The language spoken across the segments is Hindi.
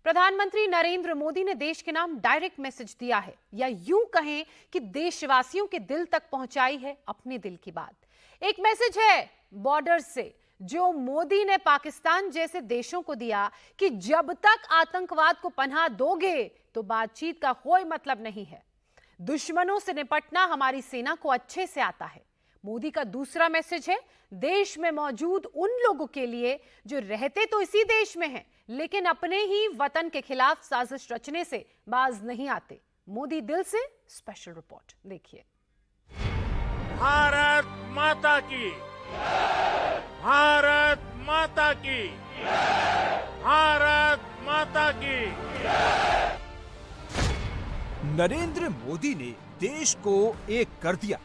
प्रधानमंत्री नरेंद्र मोदी ने देश के नाम डायरेक्ट मैसेज दिया है, या यूं कहें कि देशवासियों के दिल तक पहुंचाई है अपने दिल की बात। एक मैसेज है बॉर्डर से, जो मोदी ने पाकिस्तान जैसे देशों को दिया कि जब तक आतंकवाद को पनाह दोगे तो बातचीत का कोई मतलब नहीं है। दुश्मनों से निपटना हमारी सेना को अच्छे से आता है। मोदी का दूसरा मैसेज है देश में मौजूद उन लोगों के लिए जो रहते तो इसी देश में हैं, लेकिन अपने ही वतन के खिलाफ साजिश रचने से बाज नहीं आते। मोदी दिल से स्पेशल रिपोर्ट देखिए। भारत माता की, भारत माता की, भारत माता की। नरेंद्र मोदी ने देश को एक कर दिया।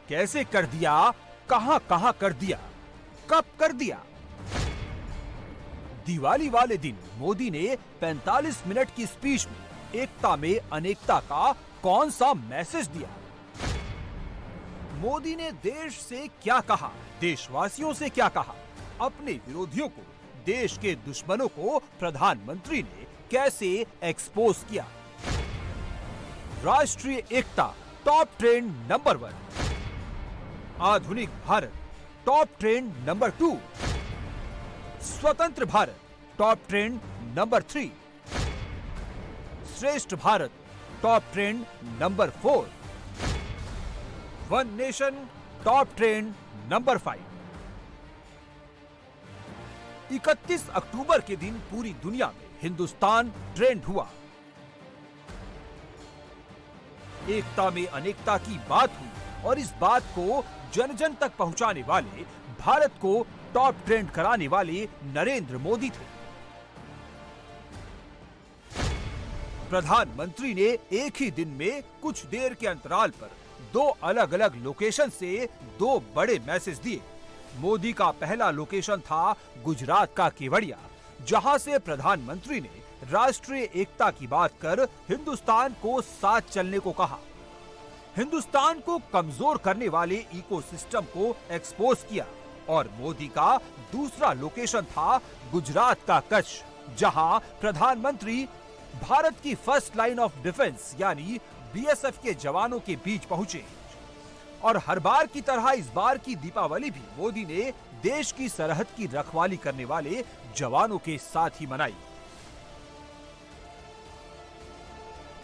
कैसे कर दिया, कहां कर दिया, कब कर दिया? दिवाली वाले दिन मोदी ने 45 मिनट की स्पीच में एकता में अनेकता का कौन सा मैसेज दिया? मोदी ने देश से क्या कहा, देशवासियों से क्या कहा, अपने विरोधियों को, देश के दुश्मनों को प्रधानमंत्री ने कैसे एक्सपोज किया? राष्ट्रीय एकता टॉप ट्रेंड नंबर 1, आधुनिक भारत टॉप ट्रेंड नंबर 2, स्वतंत्र भारत टॉप ट्रेंड नंबर 3, श्रेष्ठ Bharat top trend number 4, one nation top trend number 5। 31 अक्टूबर के दिन पूरी दुनिया में हिंदुस्तान ट्रेंड हुआ। एकता में अनेकता की बात हुई और इस बात को जन जन तक पहुंचाने वाले, भारत को टॉप ट्रेंड कराने वाले नरेंद्र मोदी थे। प्रधानमंत्री ने एक ही दिन में कुछ देर के अंतराल पर 2 अलग अलग लोकेशन से 2 बड़े मैसेज दिए। मोदी का पहला लोकेशन था गुजरात का केवड़िया, जहां से प्रधानमंत्री ने राष्ट्रीय एकता की बात कर हिंदुस्तान को साथ चलने को कहा। हिंदुस्तान को कमजोर करने वाले इकोसिस्टम को एक्सपोज किया। और मोदी का दूसरा लोकेशन था गुजरात का कच्छ, जहां प्रधानमंत्री भारत की फर्स्ट लाइन ऑफ डिफेंस यानी बीएसएफ के जवानों के बीच पहुंचे। और हर बार की तरह इस बार की दीपावली भी मोदी ने देश की सरहद की रखवाली करने वाले जवानों के साथ ही मनाई।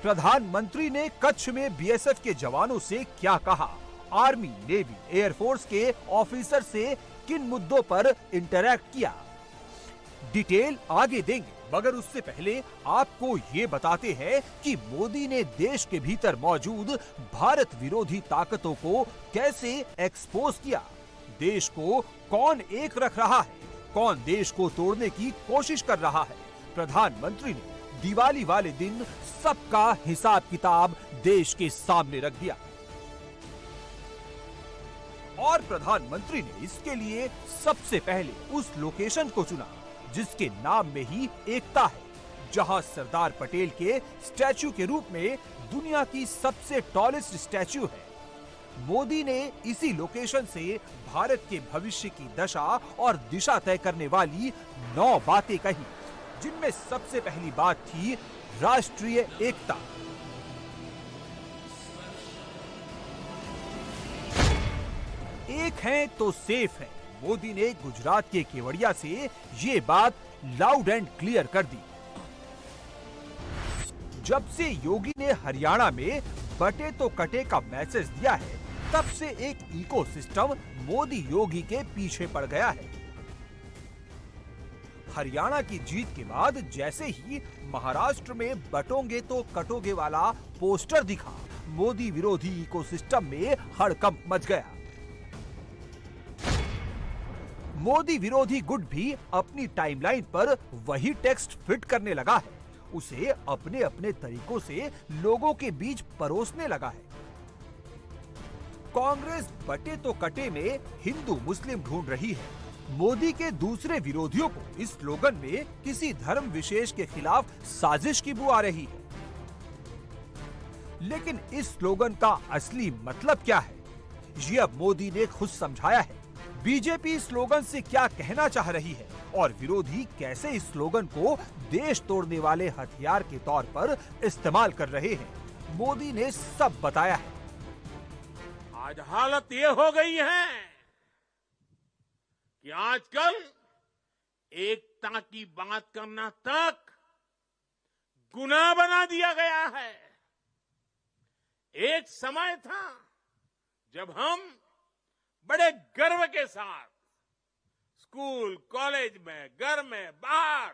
प्रधानमंत्री ने कच्छ में बीएसएफ के जवानों से क्या कहा, आर्मी, नेवी, एयरफोर्स के ऑफिसर से किन मुद्दों पर इंटरैक्ट किया, डिटेल आगे देंगे, मगर उससे पहले आपको ये बताते हैं कि मोदी ने देश के भीतर मौजूद भारत विरोधी ताकतों को कैसे एक्सपोज किया। देश को कौन एक रख रहा है, कौन देश को तोड़ने की कोशिश कर रहा है। प्रधानमंत्री ने दिवाली वाले दिन सबका हिसाब किताब देश के सामने रख दिया। और प्रधानमंत्री ने इसके लिए सबसे पहले उस लोकेशन को चुना जिसके नाम में ही एकता है, जहां सरदार पटेल के स्टैच्यू के रूप में दुनिया की सबसे टॉलेस्ट स्टैच्यू है। मोदी ने इसी लोकेशन से भारत के भविष्य की दशा और दिशा तय करने वाली 9 बातें कही, जिनमें सबसे पहली बात थी राष्ट्रीय एकता। एक है तो सेफ है। मोदी ने गुजरात के केवड़िया से ये बात लाउड एंड क्लियर कर दी। जब से योगी ने हरियाणा में बटे तो कटे का मैसेज दिया है, तब से एक इकोसिस्टम मोदी योगी के पीछे पड़ गया है। हरियाणा की जीत के बाद जैसे ही महाराष्ट्र में बटोगे तो कटोगे वाला पोस्टर दिखा, मोदी विरोधी इकोसिस्टम में हड़कंप मच गया। मोदी विरोधी गुट भी अपनी टाइमलाइन पर वही टेक्स्ट फिट करने लगा है, उसे अपने अपने तरीकों से लोगों के बीच परोसने लगा है। कांग्रेस बटे तो कटे में हिंदू मुस्लिम ढूंढ रही है। मोदी के दूसरे विरोधियों को इस स्लोगन में किसी धर्म विशेष के खिलाफ साजिश की बू आ रही है। लेकिन इस स्लोगन का असली मतलब क्या है, ये अब मोदी ने खुद समझाया है। बीजेपी स्लोगन से क्या कहना चाह रही है और विरोधी कैसे इस स्लोगन को देश तोड़ने वाले हथियार के तौर पर इस्तेमाल कर रहे हैं, मोदी ने सब बताया है। आज हालत ये हो गई है कि आजकल एकता की बात करना तक गुनाह बना दिया गया है। एक समय था जब हम बड़े गर्व के साथ स्कूल, कॉलेज में, घर में, बाहर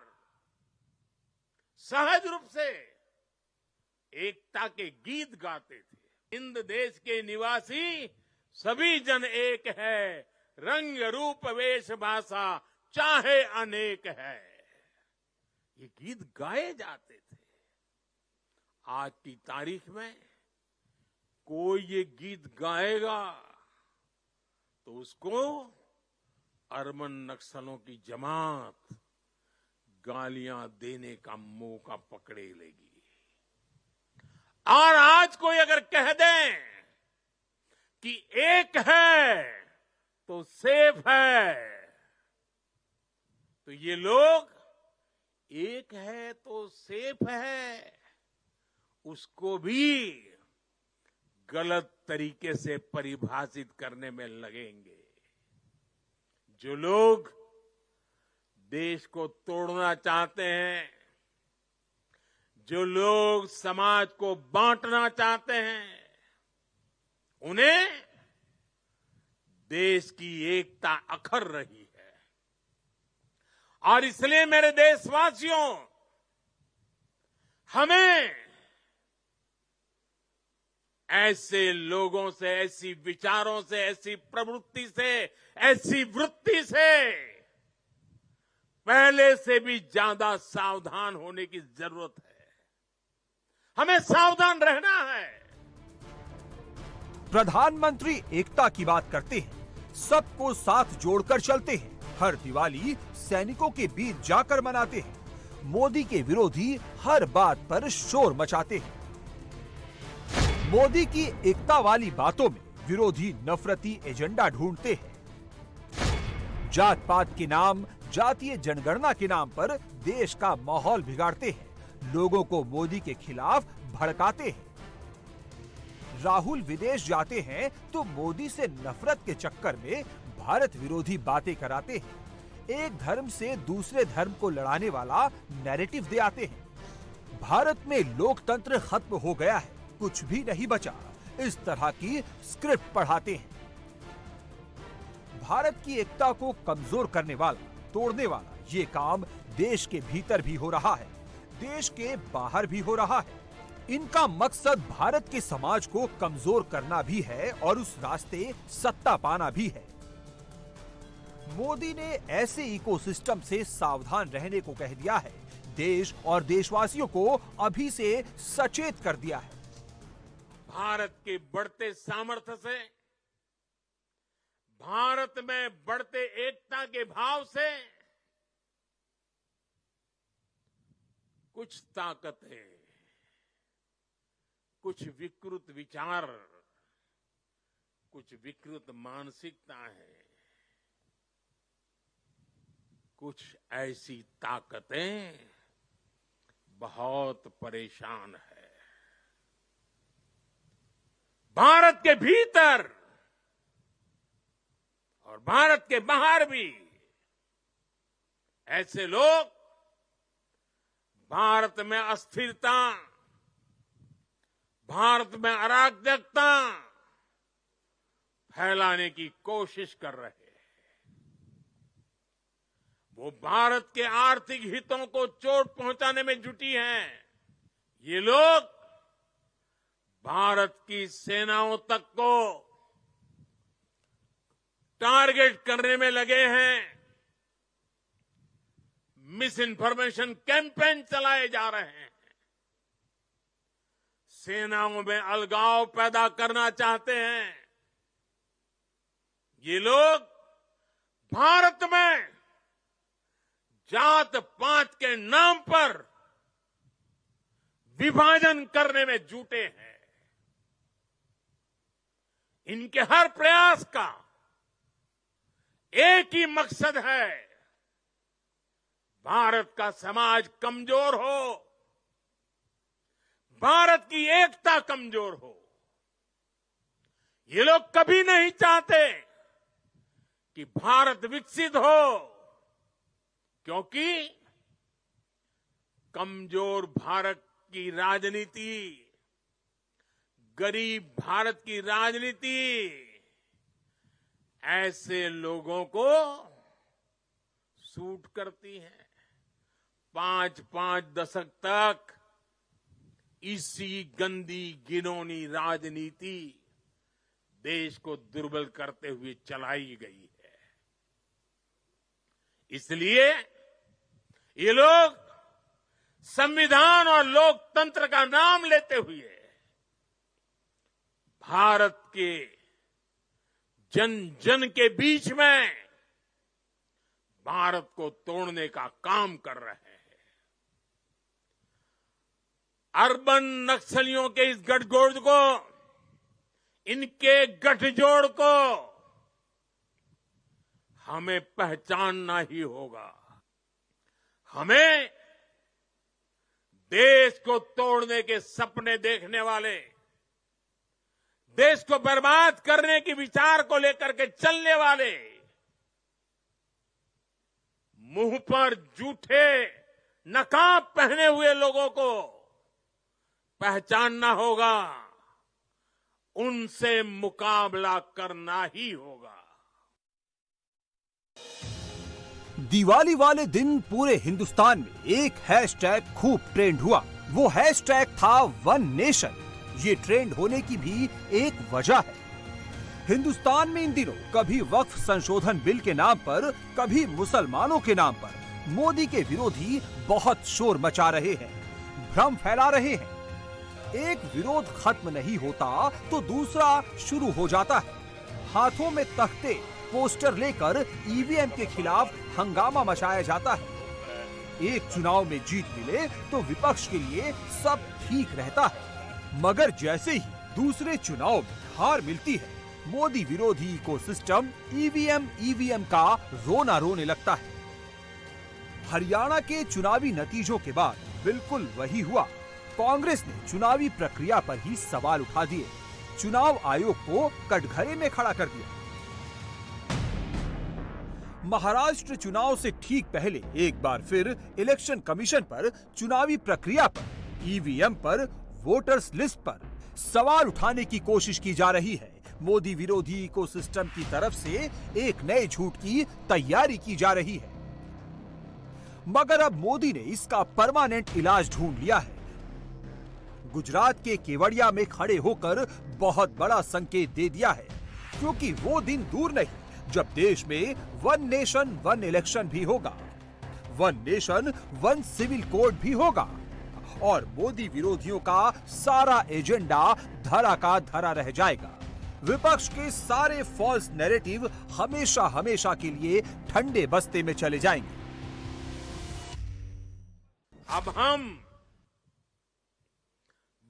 सहज रूप से एकता के गीत गाते थे। हिंद देश के निवासी सभी जन एक है, रंग रूप वेश भाषा चाहे अनेक है, ये गीत गाए जाते थे। आज की तारीख में कोई ये गीत गाएगा तो उसको अरबन नक्सलों की जमात गालियां देने का मौका पकड़े लेगी। और आज कोई अगर कह दे कि एक है तो सेफ है, तो ये लोग एक है तो सेफ है उसको भी गलत तरीके से परिभाषित करने में लगेंगे। जो लोग देश को तोड़ना चाहते हैं, जो लोग समाज को बांटना चाहते हैं, उन्हें देश की एकता अखर रही है। और इसलिए मेरे देशवासियों, हमें ऐसे लोगों से, ऐसी विचारों से, ऐसी प्रवृत्ति से, ऐसी वृत्ति से पहले से भी ज्यादा सावधान होने की जरूरत है। हमें सावधान रहना है। प्रधानमंत्री एकता की बात करते हैं, सबको साथ जोड़कर चलते हैं, हर दिवाली सैनिकों के बीच जाकर मनाते हैं। मोदी के विरोधी हर बात पर शोर मचाते हैं। मोदी की एकता वाली बातों में विरोधी नफरती एजेंडा ढूंढते हैं। जात पात के नाम, जातीय जनगणना के नाम पर देश का माहौल बिगाड़ते हैं, लोगों को मोदी के खिलाफ भड़काते हैं। राहुल विदेश जाते हैं तो मोदी से नफरत के चक्कर में भारत विरोधी बातें कराते हैं। एक धर्म से दूसरे धर्म को लड़ाने वाला नैरेटिव दे आते हैं। भारत में लोकतंत्र खत्म हो गया है, कुछ भी नहीं बचा, इस तरह की स्क्रिप्ट पढ़ाते हैं। भारत की एकता को कमजोर करने वाला, तोड़ने वाला ये काम देश के भीतर भी हो रहा है, देश के बाहर भी हो रहा है। इनका मकसद भारत के समाज को कमजोर करना भी है और उस रास्ते सत्ता पाना भी है। मोदी ने ऐसे इकोसिस्टम से सावधान रहने को कह दिया है, देश और देशवासियों को अभी से सचेत कर दिया है। भारत के बढ़ते सामर्थ्य से, भारत में बढ़ते एकता के भाव से कुछ ताकतें, कुछ विकृत विचार, कुछ विकृत मानसिकता है, कुछ ऐसी ताकतें बहुत परेशान है। भारत के भीतर और भारत के बाहर भी ऐसे लोग भारत में अस्थिरता, भारत में अराजकता फैलाने की कोशिश कर रहे हैं। वो भारत के आर्थिक हितों को चोट पहुंचाने में जुटी हैं। ये लोग भारत की सेनाओं तक को टारगेट करने में लगे हैं। मिस इन्फॉर्मेशन कैंपेन चलाए जा रहे हैं। सेनाओं में अलगाव पैदा करना चाहते हैं। ये लोग भारत में जात पात के नाम पर विभाजन करने में जुटे हैं। इनके हर प्रयास का एक ही मकसद है, भारत का समाज कमजोर हो, भारत की एकता कमजोर हो, ये लोग कभी नहीं चाहते कि भारत विकसित हो, क्योंकि कमजोर भारत की राजनीति, गरीब भारत की राजनीति ऐसे लोगों को सूट करती है। 5-5 दशक तक इसी गंदी घिनौनी राजनीति देश को दुर्बल करते हुए चलाई गई है। इसलिए ये लोग संविधान और लोकतंत्र का नाम लेते हुए भारत के जन जन के बीच में भारत को तोड़ने का काम कर रहे हैं। अर्बन नक्सलियों के इस गठजोड़ को, इनके गठजोड़ को हमें पहचानना ही होगा। हमें देश को तोड़ने के सपने देखने वाले, देश को बर्बाद करने के विचार को लेकर के चलने वाले, मुंह पर जूठे नकाब पहने हुए लोगों को पहचानना होगा, उनसे मुकाबला करना ही होगा। दिवाली वाले दिन पूरे हिंदुस्तान में एक हैशटैग खूब ट्रेंड हुआ। वो हैशटैग था वन नेशन। ये ट्रेंड होने की भी एक वजह है। हिंदुस्तान में इन दिनों कभी वक्फ संशोधन बिल के नाम पर, कभी मुसलमानों के नाम पर मोदी के विरोधी बहुत शोर मचा रहे हैं, भ्रम फैला रहे हैं। एक विरोध खत्म नहीं होता तो दूसरा शुरू हो जाता है। हाथों में तख्ते, पोस्टर लेकर ईवीएम के खिलाफ हंगामा मचाया जाता है। एक चुनाव में जीत मिले तो विपक्ष के लिए सब ठीक रहता है, मगर जैसे ही दूसरे चुनाव में हार मिलती है, मोदी विरोधी इकोसिस्टम ईवीएम का रोना रोने लगता है। हरियाणा के चुनावी नतीजों के बाद बिल्कुल वही हुआ। कांग्रेस ने चुनावी प्रक्रिया पर ही सवाल उठा दिए, चुनाव आयोग को कटघरे में खड़ा कर दिया। महाराष्ट्र चुनाव से ठीक पहले एक बार फिर इलेक्शन कमीशन पर चुनावी प्रक्रिया पर, ईवीएम पर, वोटर्स लिस्ट पर सवाल उठाने की कोशिश की जा रही है। मोदी विरोधी इकोसिस्टम की तरफ से एक नए झूठ की तैयारी की जा रही है, मगर अब मोदी ने इसका परमानेंट इलाज ढूंढ लिया है। गुजरात के केवड़िया में खड़े होकर बहुत बड़ा संकेत दे दिया है, क्योंकि वो दिन दूर नहीं जब देश में वन नेशन वन इलेक्शन भी होगा, one nation one civil code भी होगा और मोदी विरोधियों का सारा एजेंडा धरा का धरा रह जाएगा। विपक्ष के सारे फॉल्स नैरेटिव हमेशा हमेशा के लिए ठंडे बस्ते में चले जाएंगे। अब हम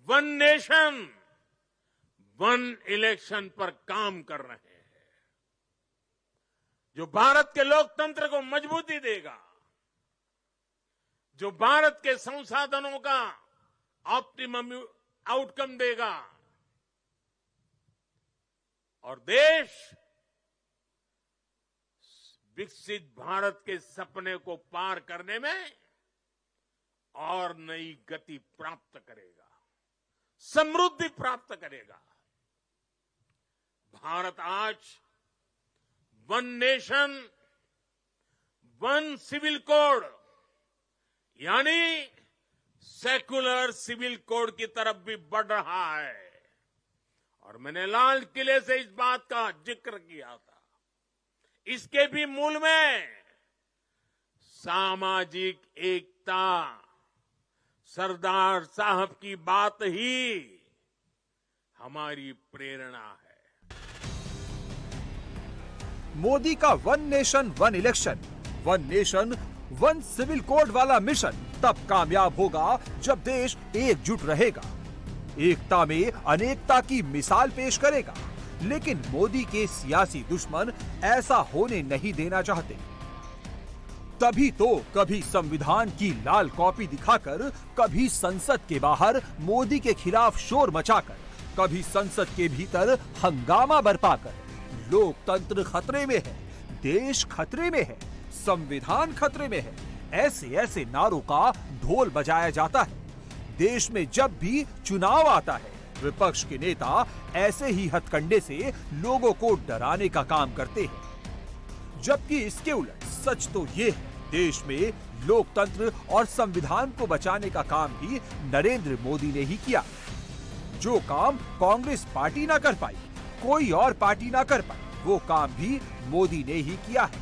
वन नेशन वन इलेक्शन पर काम कर रहे हैं, जो भारत के लोकतंत्र को मजबूती देगा, जो भारत के संसाधनों का ऑप्टिमम आउटकम देगा और देश विकसित भारत के सपने को पार करने में और नई गति प्राप्त करेगा, समृद्धि प्राप्त करेगा। भारत आज one nation one civil code यानी सेकुलर सिविल कोड की तरफ भी बढ़ रहा है और मैंने लाल किले से इस बात का जिक्र किया था। इसके भी मूल में सामाजिक एकता, सरदार साहब की बात ही हमारी प्रेरणा है। मोदी का one nation one election, one nation one civil code वाला मिशन तब कामयाब होगा जब देश एकजुट रहेगा, एकता में अनेकता की मिसाल पेश करेगा। लेकिन मोदी के सियासी दुश्मन ऐसा होने नहीं देना चाहते। तभी तो कभी संविधान की लाल कॉपी दिखाकर, कभी संसद के बाहर मोदी के खिलाफ शोर मचाकर, कभी संसद के भीतर हंगामा बरपाकर लोकतंत्र खतरे में है, देश खतरे में है, संविधान खतरे में है, ऐसे ऐसे नारों का ढोल बजाया जाता है। देश में जब भी चुनाव आता है, विपक्ष के नेता ऐसे ही हथकंडे से लोगों को डराने का काम करते हैं। जबकि इसके उलट सच तो ये है, देश में लोकतंत्र और संविधान को बचाने का काम भी नरेंद्र मोदी ने ही किया। जो काम कांग्रेस पार्टी ना कर पाई, कोई और पार्टी ना कर पाई, वो काम भी मोदी ने ही किया है।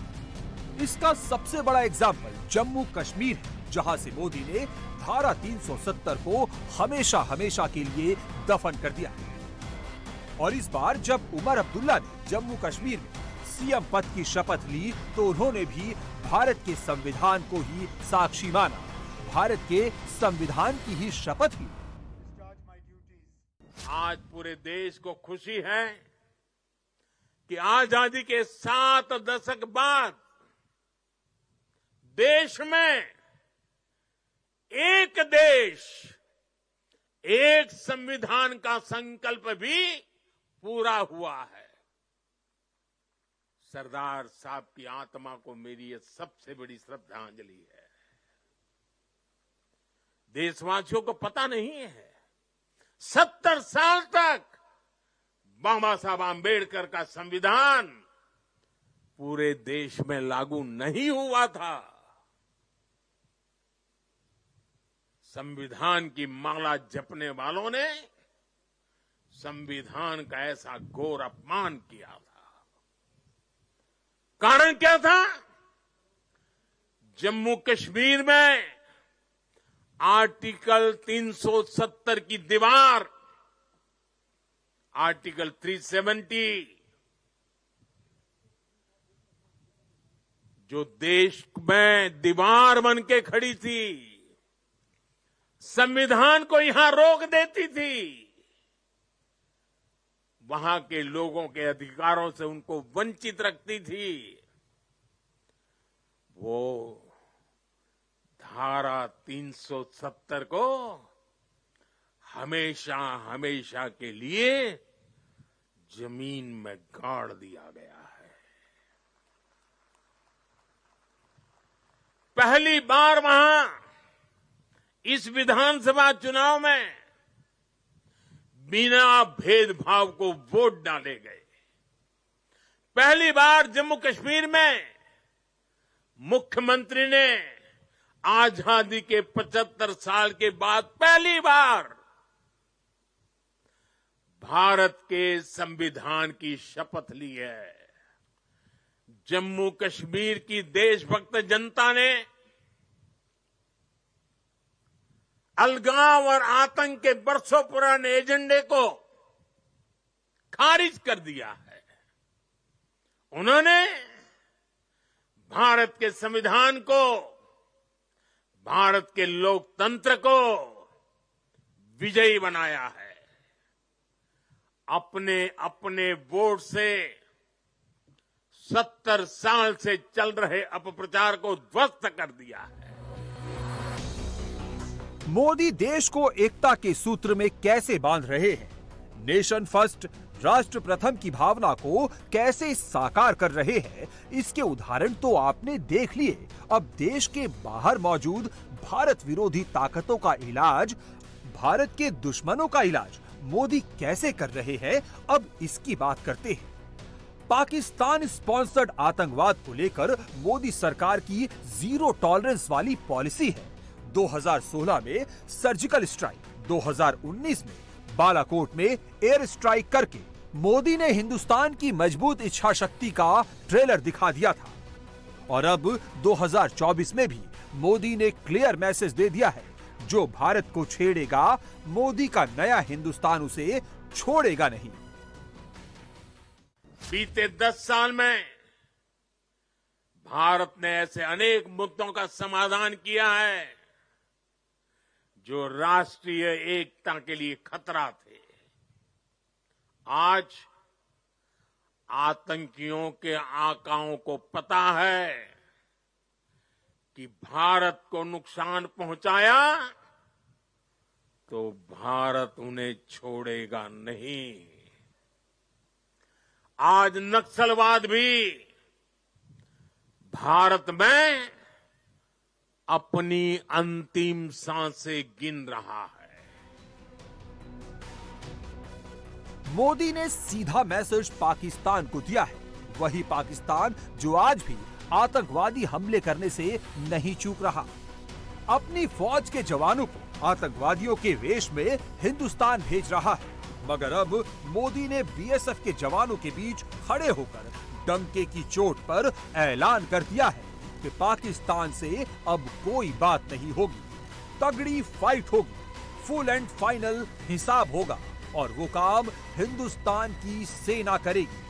इसका सबसे बड़ा एग्जाम्पल जम्मू कश्मीर है, जहां से मोदी ने धारा 370 को हमेशा हमेशा के लिए दफन कर दिया। और इस बार जब उमर अब्दुल्ला ने जम्मू कश्मीर में सीएम पद की शपथ ली, तो उन्होंने भी भारत के संविधान को ही साक्षी माना, भारत के संविधान की ही शपथ ली। आज पूरे देश को खुशी है कि आजादी के 7 दशक बाद देश में एक देश, एक संविधान का संकल्प भी पूरा हुआ है। सरदार साहब की आत्मा को मेरी ये सबसे बड़ी श्रद्धांजलि है। देशवासियों को पता नहीं है, 70 साल तक बाबा साहब आम्बेडकर का संविधान पूरे देश में लागू नहीं हुआ था। संविधान की माला जपने वालों ने संविधान का ऐसा घोर अपमान किया था। कारण क्या था? जम्मू कश्मीर में आर्टिकल 370 की दीवार, आर्टिकल 370 जो देश में दीवार बन के खड़ी थी, संविधान को यहां रोक देती थी, वहां के लोगों के अधिकारों से उनको वंचित रखती थी। वो धारा 370 को हमेशा हमेशा के लिए जमीन में गाड़ दिया गया है। पहली बार वहां इस विधानसभा चुनाव में बिना भेदभाव को वोट डाले गए। पहली बार जम्मू कश्मीर में मुख्यमंत्री ने आजादी के 75 साल के बाद पहली बार भारत के संविधान की शपथ ली है। जम्मू कश्मीर की देशभक्त जनता ने अलगाव और आतंक के बरसों पुराने एजेंडे को खारिज कर दिया है। उन्होंने भारत के संविधान को, भारत के लोकतंत्र को विजयी बनाया है। अपने अपने वोट से 70 साल से चल रहे अपप्रचार को ध्वस्त कर दिया है। मोदी देश को एकता के सूत्र में कैसे बांध रहे हैं, नेशन फर्स्ट, राष्ट्र प्रथम की भावना को कैसे साकार कर रहे हैं, इसके उदाहरण तो आपने देख लिए। अब देश के बाहर मौजूद भारत विरोधी ताकतों का इलाज, भारत के दुश्मनों का इलाज मोदी कैसे कर रहे हैं, अब इसकी बात करते हैं। पाकिस्तान स्पॉन्सर्ड आतंकवाद को लेकर मोदी सरकार की जीरो टॉलरेंस वाली पॉलिसी है। 2016 में सर्जिकल स्ट्राइक, 2019 में बालाकोट में एयर स्ट्राइक करके मोदी ने हिंदुस्तान की मजबूत इच्छा शक्ति का ट्रेलर दिखा दिया था। और अब 2024 में भी मोदी ने क्लियर मैसेज दे दिया है, जो भारत को छेड़ेगा, मोदी का नया हिंदुस्तान उसे छोड़ेगा नहीं। बीते 10 साल में भारत ने ऐसे अनेक मुद्दों का समाधान किया है जो राष्ट्रीय एकता के लिए खतरा थे। आज आतंकियों के आकाओं को पता है कि भारत को नुकसान पहुंचाया तो भारत उन्हें छोड़ेगा नहीं। आज नक्सलवाद भी भारत में अपनी अंतिम सांसें गिन रहा है। मोदी ने सीधा मैसेज पाकिस्तान को दिया है, वही पाकिस्तान जो आज भी आतंकवादी हमले करने से नहीं चूक रहा। अपनी फौज के जवानों को आतंकवादियों के वेश में हिंदुस्तान भेज रहा है, मगर अब मोदी ने बीएसएफ के जवानों के बीच खड़े होकर डंके की चोट पर ऐलान कर दिया है कि पाकिस्तान से अब कोई बात नहीं होगी, तगड़ी फाइट होगी, फुल एंड फाइनल हिसाब होगा और वो काम हिंदुस्तान की सेना करेगी।